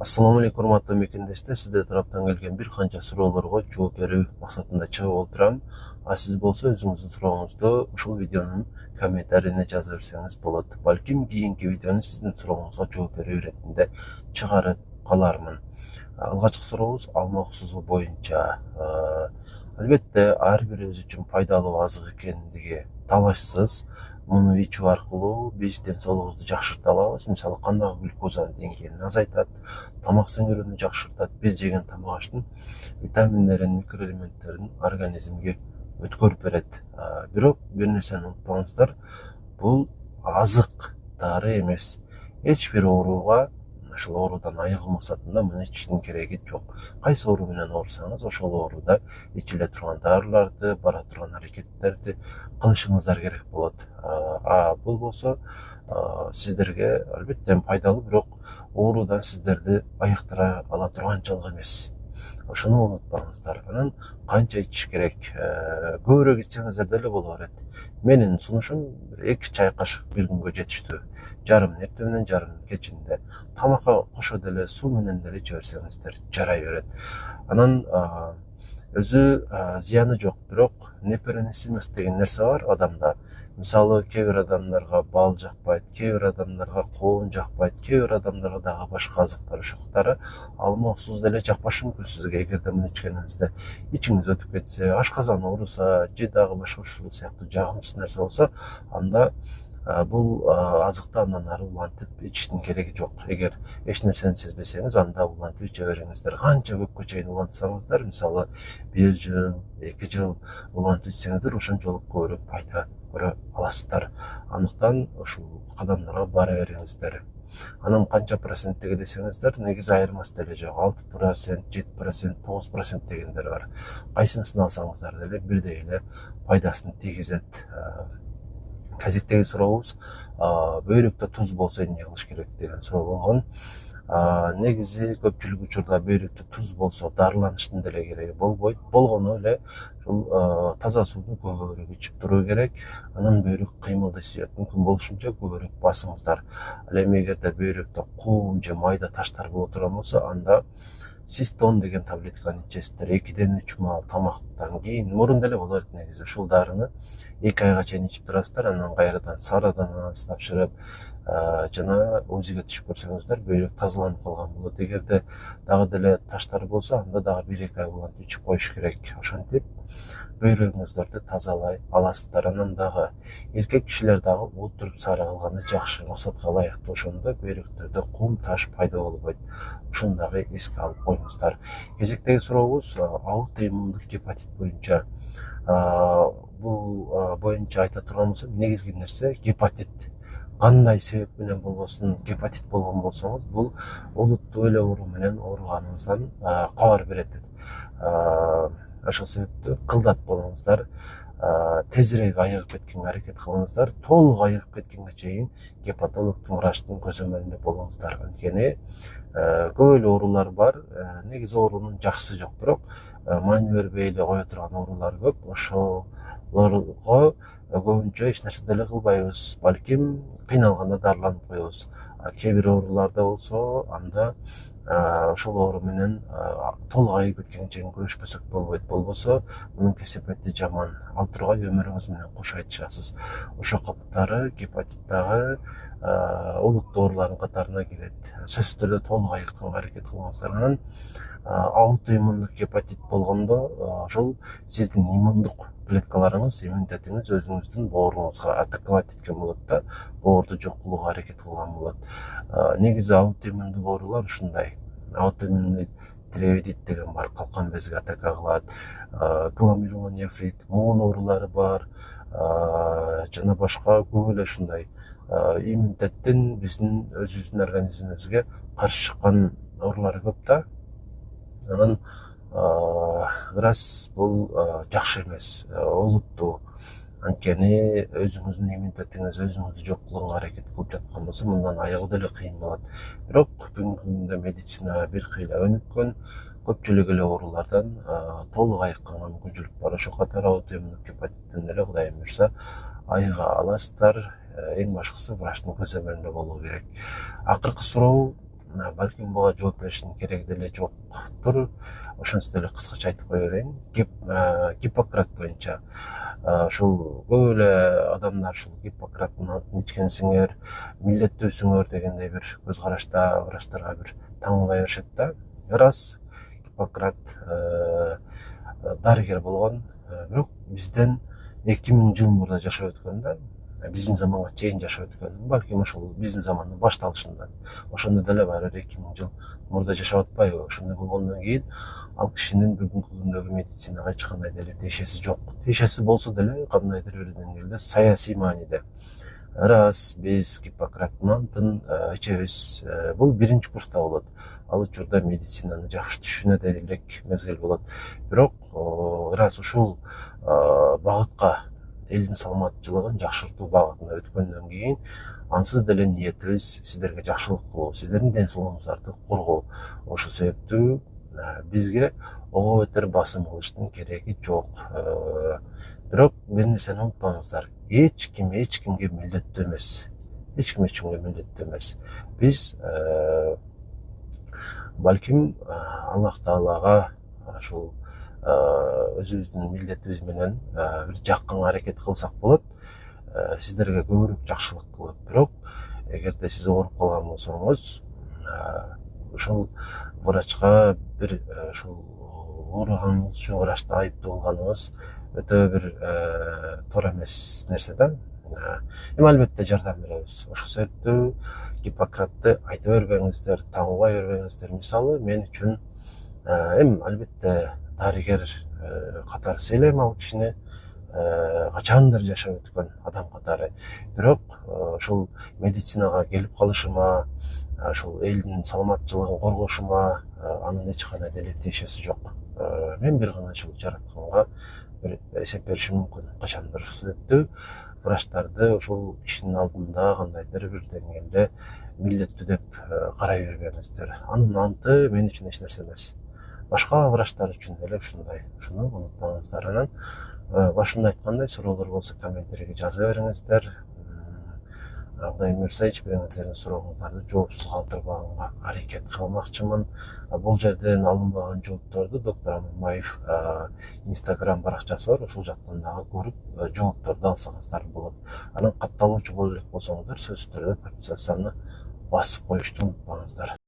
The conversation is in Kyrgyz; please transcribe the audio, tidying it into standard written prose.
Assalamu алейкум, урматтуу мекендештер. Сиздер тараптан келген бир канча суроолорго жооп берүү максатында чыгып отурам. Сиз болсо өзүңүздүн сурооңузду ушул видеонун комментарийине жаза берсеңиз болот. Балким кийинки видеону сиздин сурооңузга жооп берүү иретинде чыгарып калармын. Алгачкы сурообуз алма уксусу боюнча. Албетте ар бир өзү үчүн пайдалуу азык экендиги талашсыз. Муну ичүү аркылуу биз ден соолугубузду жакшырта алабыз. Мисалы, кандагы глюкозанын деңгээлин азайтат, тамак сиңирүүнү жакшыртат. Биз жеген тамак аштын витаминдерин, микроэлементтерин организмге өткөрүп берет. Бирок бир нерсени унутпаңыздар, бул азык, дары эмес. Эч бир ооруга ушул оорудан айыгуу максатында муну ичиштин кереги жок. Кайсы оору менен оорусаңыз, ошол ооруда ичиле турган дарыларды, бара турган аракеттерди кылышыңыздар керек болот. Бул болсо сиздерге албетте пайдалуу, бирок оорудан сиздерди айыктыра ала турганчалык эмес. Ошону унутпаңыздар. Анан канча ичиш керек? Көбүрөөк ичсеңиздер деле боло берет. Менин сунушум 2 чай кашык бир күнгө жетиштүү. Жарым эртең менен, жарым кечинде. Тамакка кошо деле суу менен деле иче берсеңиздер жарай берет. Анан өзү зыяны жок, бирок непереносимость деген нерсе бар адамда. Мисалы, кээ бир адамдарга бал жакпайт, кээ бир адамдарга коон жакпайт, кээ бир адамдарга дагы башка азыктар, ошоктары алма уксус деле жакпашы мүмкүн сизге. Эгерде муну ичкениңизде ичиңиз өтүп кетсе, ашказан ооруса же дагы башка ушул сыяктуу жагымсыз нерсе болсо, анда бул азыкты андан ары улантып ичиштин кереги жок. Эгер эч нерсени сезбесеңиз, анда улантып иче бериңиздер. Канча көпкө чейин улантсаңыздар, мисалы 1 жыл, 2 жыл улантып ичсеңиздер, ошончолук көбүрөөк пайда көрө аласыздар. Андыктан ушул кадамдарга бара бериңиздер. Анан канча проценттеги десеңиздер, негизи айырмасы деле жок. 6%, 7%, 9% дегендер бар. Кайсысын алсаңыздар деле бирдей эле пайдасын тийгизет. Кезектеги сурообуз бөйрөктө туз болсо эмне кылыш керек деген суроо болгон. Негизи көпчүлүк учурда бөйрөктө туз болсо дарыланыштын деле кереги болбойт. Болгону эле ушул таза сууну көбүрөөк ичип туруу керек. Анан бөйрөк кыймылды сезет. Мүмкүн болушунча көбүрөөк басыңыздар. Ал эми эгерде бөйрөктө куум же майда таштар боло турган болсо, анда систон деген таблетканы ичесиздер. 2-ден 3 маал тамактан кийин, мурун деле боло берет негизи. Ушул дарыны 2 айга чейин ичип турасыздар. Анан кайрадан сарадан анализ тапшырып, жана УЗИге түшүп көрсөңүздөр, бөйрөк тазаланып калган болот. Эгерде дагы деле таштар болсо, анда дагы 1-2 ай улантып ичип коюш керек. Ошентип бөйрөгүңүздөрдү тазалай аласыздар. Анан дагы эркек кишилер дагы отуруп сары кылганы жакшы, максатка ылайыктуу. Ошондо бөйрөктөрдө кум, таш пайда болбойт. Ушуну дагы эске алып коюңуздар. Кезектеги сурообуз аутоиммундук гепатит боюнча. Бул боюнча айта турган болсом, негизги нерсе гепатит. Кандай себеп менен болбосун гепатит болгон болсоңуз, бул олуттуу эле оору менен ооруганыңыздан кабар берет. Ошол себептүү кылдат болуңуздар, тезирээк айыгып кеткенге аракет кылыңыздар. Толук айыгып кеткенге чейин гепатологдун, врачтын көзөмөлүндө болуңуздар. Анткени көп эле оорулар бар. Негизи оорунун жакшысы жок, бирок маани бербей эле кое турган оорулар көп. Ошолорго көбүнчө эч нерсе деле кылбайбыз. Балким кыйналганда дарыланып коебуз. Кээ бир ооруларда болсо, анда ошол оору менен толук айыгып кеткенге чейин күрөшпөсөк болбойт. Болбосо мунун кесепети жаман. Ал тургай өмүрүңүз менен куш айтышасыз. Ошол катары гепатит дагы олуттуу оорулардын катарына кирет. Сөзсүз түрдө толук айыкканга аракет кылыңыздар. Анан аутоиммундук гепатит болгондо, ошол сиздин иммундук клеткаларыңыз, иммунитетиңиз өзүңүздүн бооруңузга атаковать эткен болот да, боорду жок кылууга аракет кылган болот. Негизи аутоиммундук оорулар ушундай. Аутоиммундук тиреоидит деген бар, калкан безге атака кылат. Гломерулонефрит, муун оорулары бар, жана башка көп эле ушундай иммунитеттин биздин өзүбүздүн организмибизге каршы чыккан оорулар көп да. Анан раз бул жакшы эмес, олуттуу. Анткени өзүңүздүн иммунитетиңиз өзүңүздү жок кылууга аракет кылып жаткан болсо, мындан айыгуу деле кыйын болот. Бирок бүгүнкү күндө медицина бир кыйла өнүккөн, көпчүлүк эле оорулардан толук айыкканга мүмкүнчүлүк бар. Ошол катары аутоиммундук гепатиттен деле Кудайым буйрса айыга аласыздар. Эң башкысы врачтын көзөмөлүндө болуу керек. Акыркы суроо балким буга жооп бериштин кереги деле жоктур. Ошонусу деле кыскача айтып кое берейин. Гиппократ боюнча ушул көп эле адамдар ушул Гиппократтын антын ичкенсиңер, милдеттүүсүңөр дегендей бир көз карашта врачтарга бир таңбай беришет да. Рас, Гиппократ дарыгер болгон, бирок бизден 2000 жыл мурда жашап өткөн да. Биздин заманга чейин жашап өткөн. Балким ошол биздин замандын башталышында. Ошондо деле баары 2000 жыл мурда жашап атпайбы? Ошондой болгондон кийин ал кишинин бүгүнкү күндөгү медицинага эч кандай деле тиешеси жок. Тиешеси болсо деле кандайдыр бир деңгээлде саясий мааниде. Рас, биз Гиппократтын антын ичебиз. Бул биринчи курста болот. Ал учурда медицинаны жакшы түшүнө элек мезгил болот. Бирок рас ушул багытка элдин саламаттуулугун жакшыртуу багытына өткөндөн кийин ансыз деле ниетибиз сиздерге жакшылык кылуу, сиздердин ден соолугуңуздарды коргоо. Ошол себептүү бизге ого бетер басым кылыштын кереги жок. Бирок бир нерсени унутпаңыздар, эч кимге милдеттүү эмес. Эч ким эч кимге милдеттүү эмес. Биз балким Аллах Таалага ушул өзүбүздүн милдетибиз менен бир жакын аракет кылсак болот. Сиздерге көбүрөөк жакшылык кылып, бирок эгерде сиз ооруп калган болсоңуз, ушул врачка бир ушул ооруганыңыз үчүн врачты айыптоо кылганыңыз өтө бир туура эмес нерсе да. Эми албетте жардам беребиз. Ошол себептүү Гиппократты айта бербеңиздер, таңбай бербеңиздер. Мисалы, мен үчүн эми албетте дарыгер катары сыйлайм ал кишини, качандыр жашап өткөн адам катары. Бирок ушул медицинага келип калышыма, ушул элдин саламаттуулугун коргошума анын эч кандай деле тиешеси жок. Мен бир гана ушул жаратканга бир эсеп беришим мүмкүн. Качандыр ушул себептүү врачтарды ушул кишинин алдында кандайдыр бир деңгээлде милдеттүү деп карай бербеңиздер. Анын анты мен үчүн эч нерсе эмес. Башка врачтар үчүн деле ушундай. Ушуну унутпаңыздар. Анан башында айткандай, суроолор болсо комментарийге жаза бериңиздер. Кудай буюрса эч бириңиздердин сурооңуздарды жоопсуз калтырбаганга аракет кылмакчымын. Бул жерден алынбаган жоопторду доктор Аманбаев Instagram баракчасы бар, ошол жактан дагы көрүп жоопторду алсаңыздар болот. Анан катталуучу боло элек болсоңуздар сөзсүз түрдө подписацияны басып коюшту унутпаңыздар.